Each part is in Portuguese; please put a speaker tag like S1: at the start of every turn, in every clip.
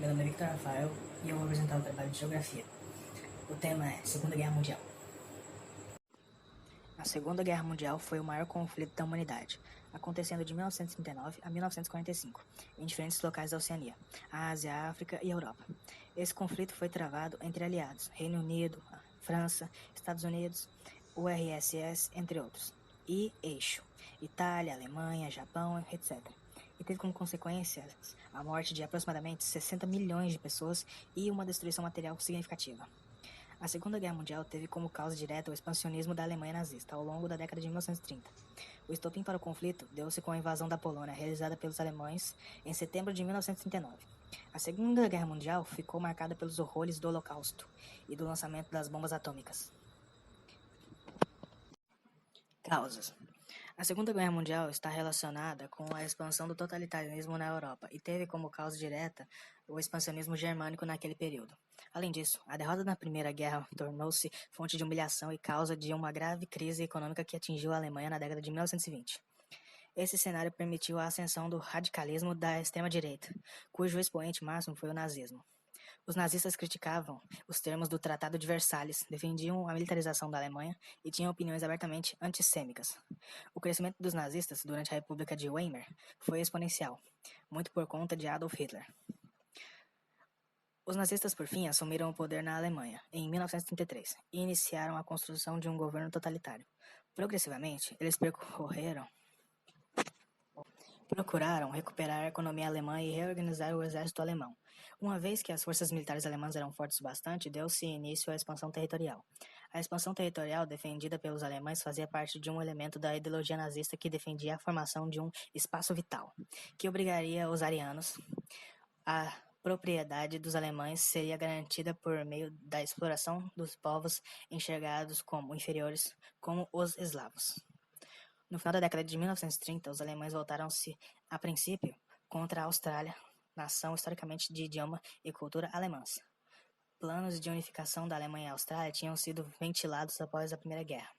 S1: Meu nome é Victor Rafael e eu vou apresentar o trabalho de Geografia. O tema é Segunda Guerra Mundial. A Segunda Guerra Mundial foi o maior conflito da humanidade, acontecendo de 1939 a 1945, em diferentes locais da Oceania, a Ásia, a África e a Europa. Esse conflito foi travado entre aliados, Reino Unido, França, Estados Unidos, URSS, entre outros, e eixo, Itália, Alemanha, Japão, etc. E teve como consequências a morte de aproximadamente 60 milhões de pessoas e uma destruição material significativa. A Segunda Guerra Mundial teve como causa direta o expansionismo da Alemanha nazista ao longo da década de 1930. O estopim para o conflito deu-se com a invasão da Polônia realizada pelos alemães em setembro de 1939. A Segunda Guerra Mundial ficou marcada pelos horrores do Holocausto e do lançamento das bombas atômicas. Causas. A Segunda Guerra Mundial está relacionada com a expansão do totalitarismo na Europa e teve como causa direta o expansionismo germânico naquele período. Além disso, a derrota na Primeira Guerra tornou-se fonte de humilhação e causa de uma grave crise econômica que atingiu a Alemanha na década de 1920. Esse cenário permitiu a ascensão do radicalismo da extrema-direita, cujo expoente máximo foi o nazismo. Os nazistas criticavam os termos do Tratado de Versalhes, defendiam a militarização da Alemanha e tinham opiniões abertamente antissêmicas. O crescimento dos nazistas durante a República de Weimar foi exponencial, muito por conta de Adolf Hitler. Os nazistas, por fim, assumiram o poder na Alemanha, em 1933, e iniciaram a construção de um governo totalitário. Progressivamente, eles procuraram recuperar a economia alemã e reorganizar o exército alemão. Uma vez que as forças militares alemãs eram fortes o bastante, deu-se início à expansão territorial. A expansão territorial defendida pelos alemães fazia parte de um elemento da ideologia nazista que defendia a formação de um espaço vital, que obrigaria os arianos. A propriedade dos alemães seria garantida por meio da exploração dos povos enxergados como inferiores, como os eslavos. No final da década de 1930, os alemães voltaram-se, a princípio, contra a Austrália, nação historicamente de idioma e cultura alemãs. Planos de unificação da Alemanha e Austrália tinham sido ventilados após a Primeira Guerra,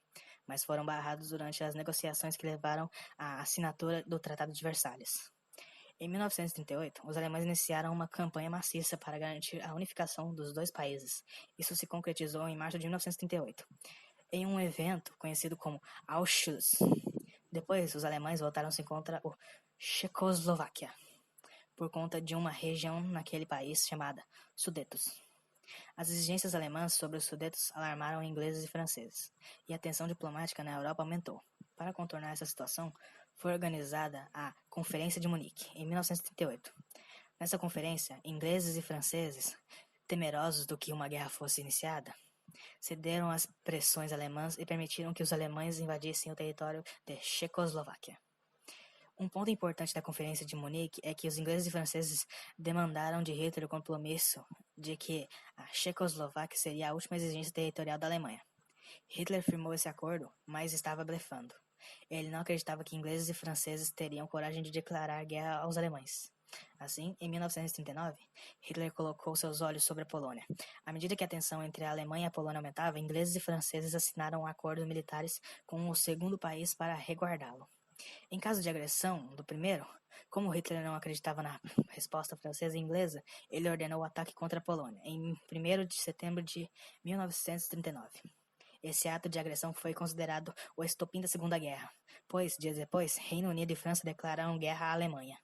S1: mas foram barrados durante as negociações que levaram à assinatura do Tratado de Versalhes. Em 1938, os alemães iniciaram uma campanha maciça para garantir a unificação dos dois países. Isso se concretizou em março de 1938, em um evento conhecido como Auschwitz. Depois, os alemães voltaram-se contra a Checoslováquia, por conta de uma região naquele país chamada Sudetos. As exigências alemãs sobre os Sudetos alarmaram ingleses e franceses, e a tensão diplomática na Europa aumentou. Para contornar essa situação, foi organizada a Conferência de Munique, em 1938. Nessa conferência, ingleses e franceses, temerosos do que uma guerra fosse iniciada, cederam às pressões alemãs e permitiram que os alemães invadissem o território de Checoslováquia. Um ponto importante da Conferência de Munique é que os ingleses e franceses demandaram de Hitler o compromisso de que a Checoslováquia seria a última exigência territorial da Alemanha. Hitler firmou esse acordo, mas estava blefando. Ele não acreditava que ingleses e franceses teriam coragem de declarar guerra aos alemães. Assim, em 1939, Hitler colocou seus olhos sobre a Polônia. À medida que a tensão entre a Alemanha e a Polônia aumentava, ingleses e franceses assinaram acordos militares com o segundo país para resguardá-lo. Em caso de agressão do primeiro, como Hitler não acreditava na resposta francesa e inglesa, ele ordenou o ataque contra a Polônia, em 1º de setembro de 1939. Esse ato de agressão foi considerado o estopim da Segunda Guerra, pois, dias depois, Reino Unido e França declararam guerra à Alemanha.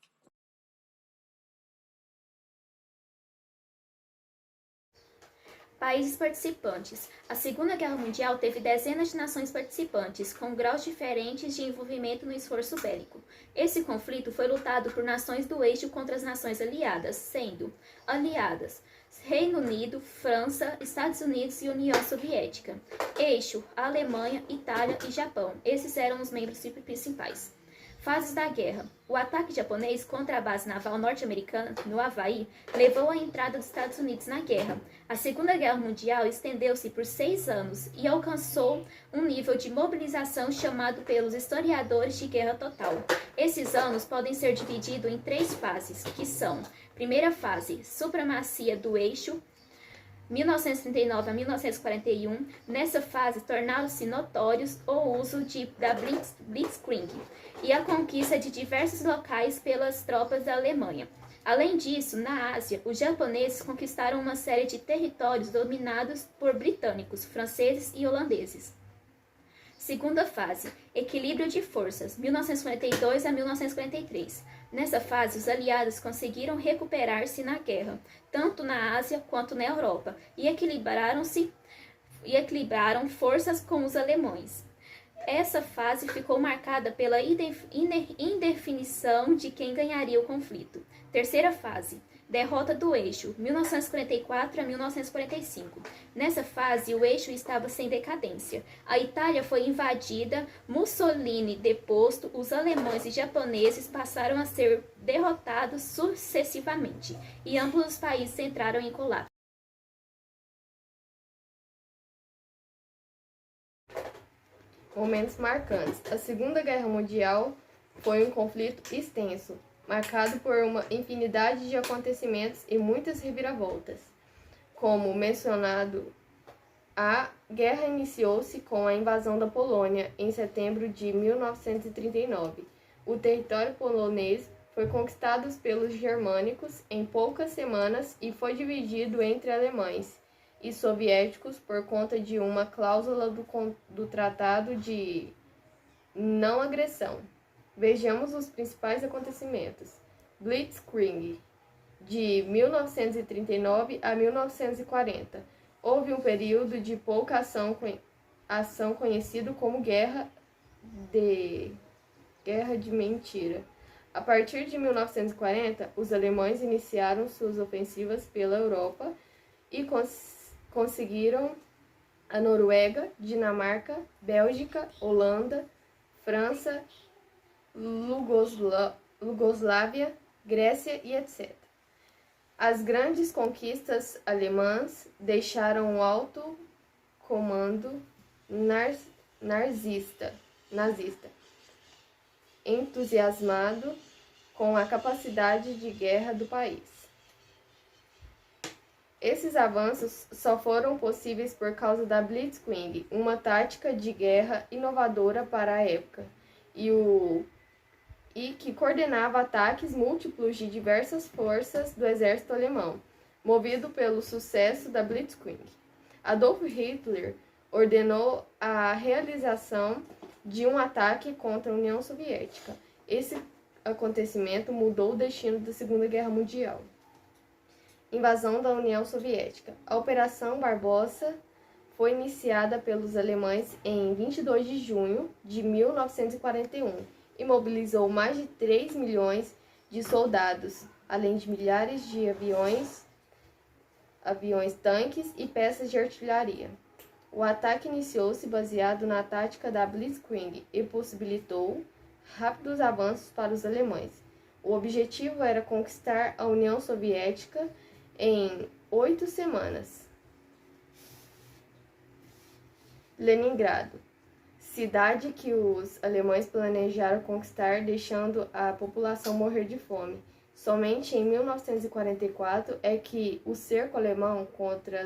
S2: Países participantes. A Segunda Guerra Mundial teve dezenas de nações participantes, com graus diferentes de envolvimento no esforço bélico. Esse conflito foi lutado por nações do eixo contra as nações aliadas, sendo aliadas Reino Unido, França, Estados Unidos e União Soviética. Eixo, Alemanha, Itália e Japão. Esses eram os membros principais. Fases da guerra. O ataque japonês contra a base naval norte-americana, no Havaí, levou à entrada dos Estados Unidos na guerra. A Segunda Guerra Mundial estendeu-se por 6 anos e alcançou um nível de mobilização chamado pelos historiadores de guerra total. Esses anos podem ser divididos em 3 fases, que são: primeira fase, supremacia do eixo, 1939 a 1941. Nessa fase, tornaram-se notórios o uso da Blitzkrieg e a conquista de diversos locais pelas tropas da Alemanha. Além disso, na Ásia, os japoneses conquistaram uma série de territórios dominados por britânicos, franceses e holandeses. Segunda fase, equilíbrio de forças, 1942 a 1943. Nessa fase, os aliados conseguiram recuperar-se na guerra, tanto na Ásia quanto na Europa, e equilibraram forças com os alemães. Essa fase ficou marcada pela indefinição de quem ganharia o conflito. Terceira fase, derrota do eixo, 1944 a 1945. Nessa fase, o eixo estava sem decadência. A Itália foi invadida, Mussolini deposto, os alemães e japoneses passaram a ser derrotados sucessivamente, e ambos os países entraram em colapso.
S3: Momentos marcantes. A Segunda Guerra Mundial foi um conflito extenso, marcado por uma infinidade de acontecimentos e muitas reviravoltas. Como mencionado, a guerra iniciou-se com a invasão da Polônia em setembro de 1939. O território polonês foi conquistado pelos germânicos em poucas semanas e foi dividido entre alemães e soviéticos por conta de uma cláusula do Tratado de Não Agressão. Vejamos os principais acontecimentos. Blitzkrieg, de 1939 a 1940. Houve um período de pouca ação conhecido como Guerra de Mentira. A partir de 1940, os alemães iniciaram suas ofensivas pela Europa e conseguiram a Noruega, Dinamarca, Bélgica, Holanda, França, Iugoslávia, Grécia e etc. As grandes conquistas alemãs deixaram o alto comando nazista entusiasmado com a capacidade de guerra do país. Esses avanços só foram possíveis por causa da Blitzkrieg, uma tática de guerra inovadora para a época, e que coordenava ataques múltiplos de diversas forças do exército alemão, movido pelo sucesso da Blitzkrieg. Adolf Hitler ordenou a realização de um ataque contra a União Soviética. Esse acontecimento mudou o destino da Segunda Guerra Mundial. Invasão da União Soviética. A Operação Barbarossa foi iniciada pelos alemães em 22 de junho de 1941 e mobilizou mais de 3 milhões de soldados, além de milhares de aviões, tanques e peças de artilharia. O ataque iniciou-se baseado na tática da Blitzkrieg e possibilitou rápidos avanços para os alemães. O objetivo era conquistar a União Soviética em 8 semanas. Leningrado, cidade que os alemães planejaram conquistar, deixando a população morrer de fome. Somente em 1944 é que o cerco alemão contra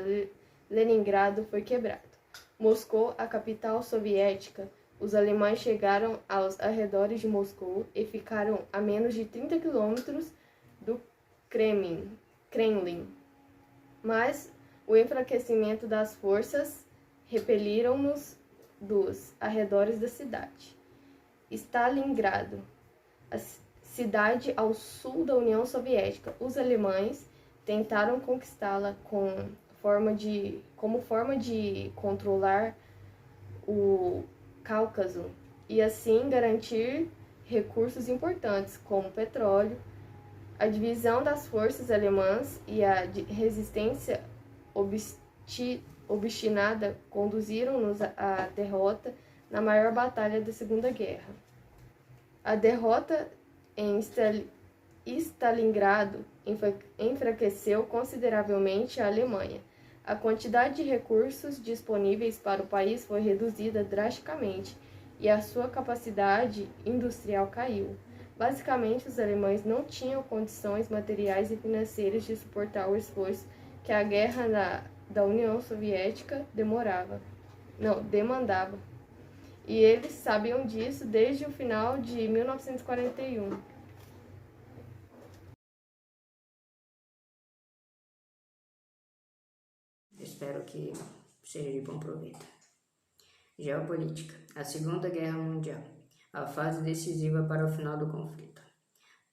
S3: Leningrado foi quebrado. Moscou, a capital soviética, os alemães chegaram aos arredores de Moscou e ficaram a menos de 30 quilômetros do Kremlin. Mas o enfraquecimento das forças repeliram-nos dos arredores da cidade. Stalingrado, a cidade ao sul da União Soviética. Os alemães tentaram conquistá-la como forma de controlar o Cáucaso e assim garantir recursos importantes como petróleo. A divisão das forças alemãs e a resistência obstinada conduziram-nos à derrota na maior batalha da Segunda Guerra. A derrota em Stalingrado enfraqueceu consideravelmente a Alemanha. A quantidade de recursos disponíveis para o país foi reduzida drasticamente e a sua capacidade industrial caiu. Basicamente, os alemães não tinham condições materiais e financeiras de suportar o esforço que a guerra da União Soviética demandava. E eles sabiam disso desde o final de 1941.
S4: espero que seja de bom proveito. Geopolítica. A Segunda Guerra Mundial. A fase decisiva para o final do conflito.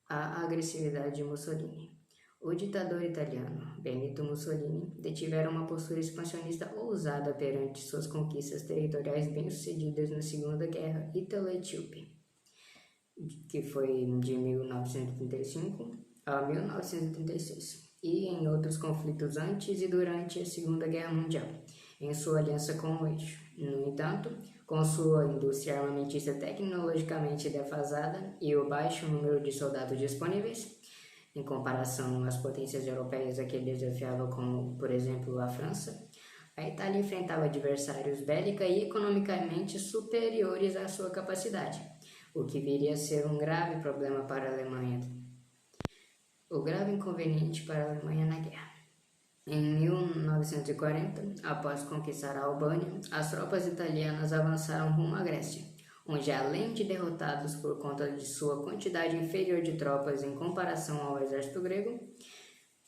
S4: A agressividade de Mussolini. O ditador italiano, Benito Mussolini, detivera uma postura expansionista ousada perante suas conquistas territoriais bem-sucedidas na Segunda Guerra Ítalo-Etíope, que foi de 1935 a 1936, e em outros conflitos antes e durante a Segunda Guerra Mundial, em sua aliança com o eixo. No entanto, com sua indústria armamentista tecnologicamente defasada e o baixo número de soldados disponíveis, em comparação às potências europeias a que ele desafiava, como, por exemplo, a França, a Itália enfrentava adversários bélica e economicamente superiores à sua capacidade, o que viria a ser um grave problema para a Alemanha. O grave inconveniente para a Alemanha na guerra. Em 1940, após conquistar a Albânia, as tropas italianas avançaram rumo à Grécia, onde, além de derrotados por conta de sua quantidade inferior de tropas em comparação ao exército grego,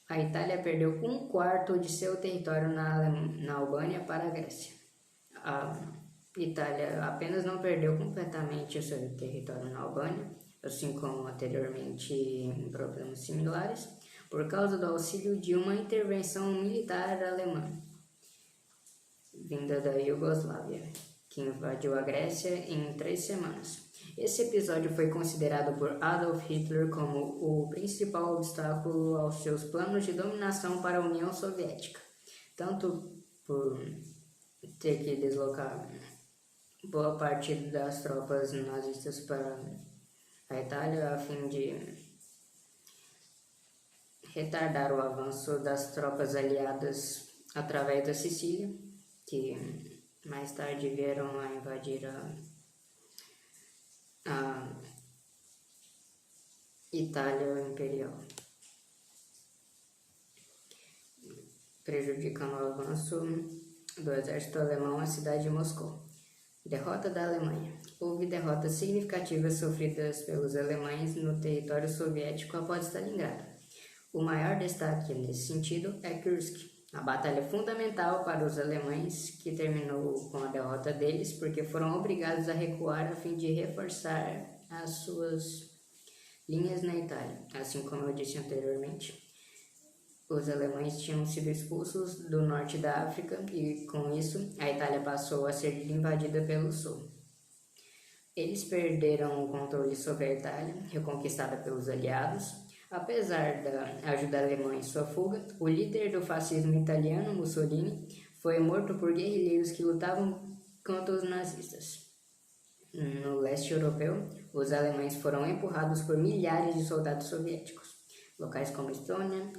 S4: a Itália perdeu 1/4 de seu território na Albânia para a Grécia. A Itália apenas não perdeu completamente o seu território na Albânia, assim como anteriormente em problemas similares, por causa do auxílio de uma intervenção militar alemã, vinda da Iugoslávia, que invadiu a Grécia em 3 semanas. Esse episódio foi considerado por Adolf Hitler como o principal obstáculo aos seus planos de dominação para a União Soviética, tanto por ter que deslocar boa parte das tropas nazistas para a Itália a fim de retardar o avanço das tropas aliadas através da Sicília, que mais tarde vieram a invadir a Itália Imperial, prejudicando o avanço do exército alemão à cidade de Moscou. Derrota da Alemanha. Houve derrotas significativas sofridas pelos alemães no território soviético após Stalingrado. O maior destaque nesse sentido é Kursk, a batalha fundamental para os alemães, que terminou com a derrota deles porque foram obrigados a recuar a fim de reforçar as suas linhas na Itália. Assim como eu disse anteriormente, os alemães tinham sido expulsos do norte da África e, com isso, a Itália passou a ser invadida pelo sul. Eles perderam o controle sobre a Itália, reconquistada pelos aliados. Apesar da ajuda alemã em sua fuga, o líder do fascismo italiano, Mussolini, foi morto por guerrilheiros que lutavam contra os nazistas. No leste europeu, os alemães foram empurrados por milhares de soldados soviéticos. Locais como Estônia,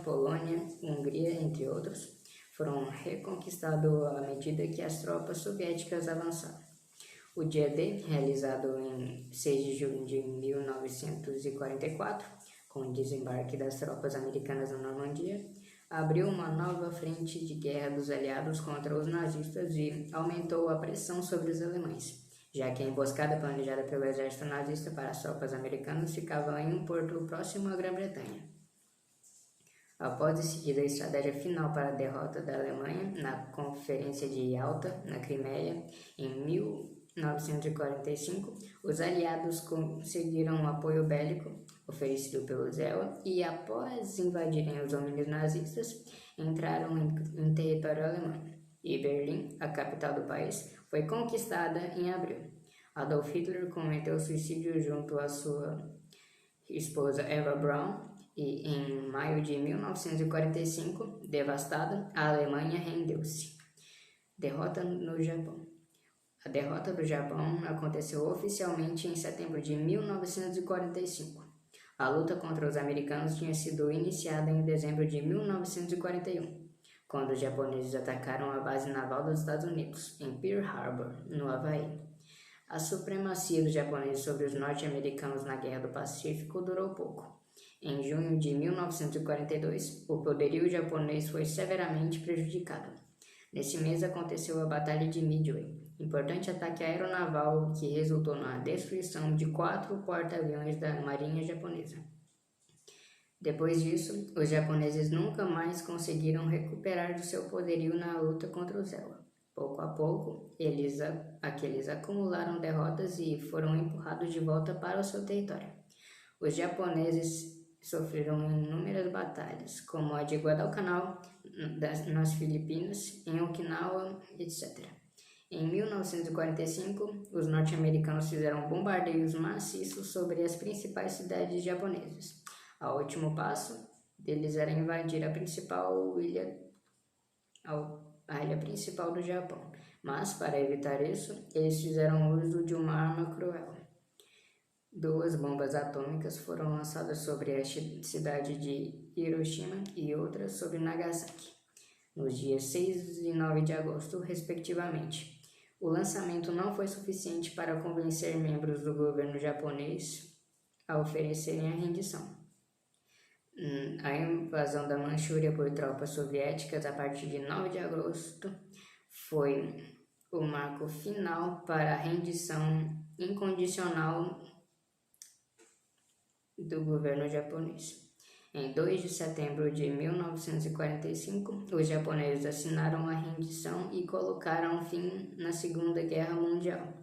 S4: Polônia, Hungria, entre outros, foram reconquistados à medida que as tropas soviéticas avançavam. O dia D, realizado em 6 de junho de 1944, com o desembarque das tropas americanas na Normandia, abriu uma nova frente de guerra dos aliados contra os nazistas e aumentou a pressão sobre os alemães, já que a emboscada planejada pelo exército nazista para as tropas americanas ficava em um porto próximo à Grã-Bretanha. Após decidida a estratégia final para a derrota da Alemanha na Conferência de Yalta, na Crimeia, em 1945, os aliados conseguiram um apoio bélico oferecido pelo ZEWA e, após invadirem os domínios nazistas, entraram em território alemão. E Berlim, a capital do país, foi conquistada em abril. Adolf Hitler cometeu suicídio junto à sua esposa Eva Braun e, em maio de 1945, devastada, a Alemanha rendeu-se. Derrota no Japão. A derrota do Japão aconteceu oficialmente em setembro de 1945. A luta contra os americanos tinha sido iniciada em dezembro de 1941, quando os japoneses atacaram a base naval dos Estados Unidos, em Pearl Harbor, no Havaí. A supremacia dos japoneses sobre os norte-americanos na Guerra do Pacífico durou pouco. Em junho de 1942, o poderio japonês foi severamente prejudicado. Nesse mês aconteceu a Batalha de Midway, importante ataque aeronaval que resultou na destruição de 4 porta-aviões da Marinha Japonesa. Depois disso, os japoneses nunca mais conseguiram recuperar do seu poderio na luta contra os Ewa. Pouco a pouco, aqueles acumularam derrotas e foram empurrados de volta para o seu território. Os japoneses sofreram inúmeras batalhas, como a de Guadalcanal, nas Filipinas, em Okinawa, etc. Em 1945, os norte-americanos fizeram bombardeios maciços sobre as principais cidades japonesas. O último passo deles era invadir a ilha principal do Japão, mas, para evitar isso, eles fizeram uso de uma arma cruel. 2 bombas atômicas foram lançadas sobre a cidade de Hiroshima e outra sobre Nagasaki, nos dias 6 e 9 de agosto, respectivamente. O lançamento não foi suficiente para convencer membros do governo japonês a oferecerem a rendição. A invasão da Manchúria por tropas soviéticas a partir de 9 de agosto foi o marco final para a rendição incondicional do governo japonês. Em 2 de setembro de 1945, os japoneses assinaram a rendição e colocaram fim na Segunda Guerra Mundial.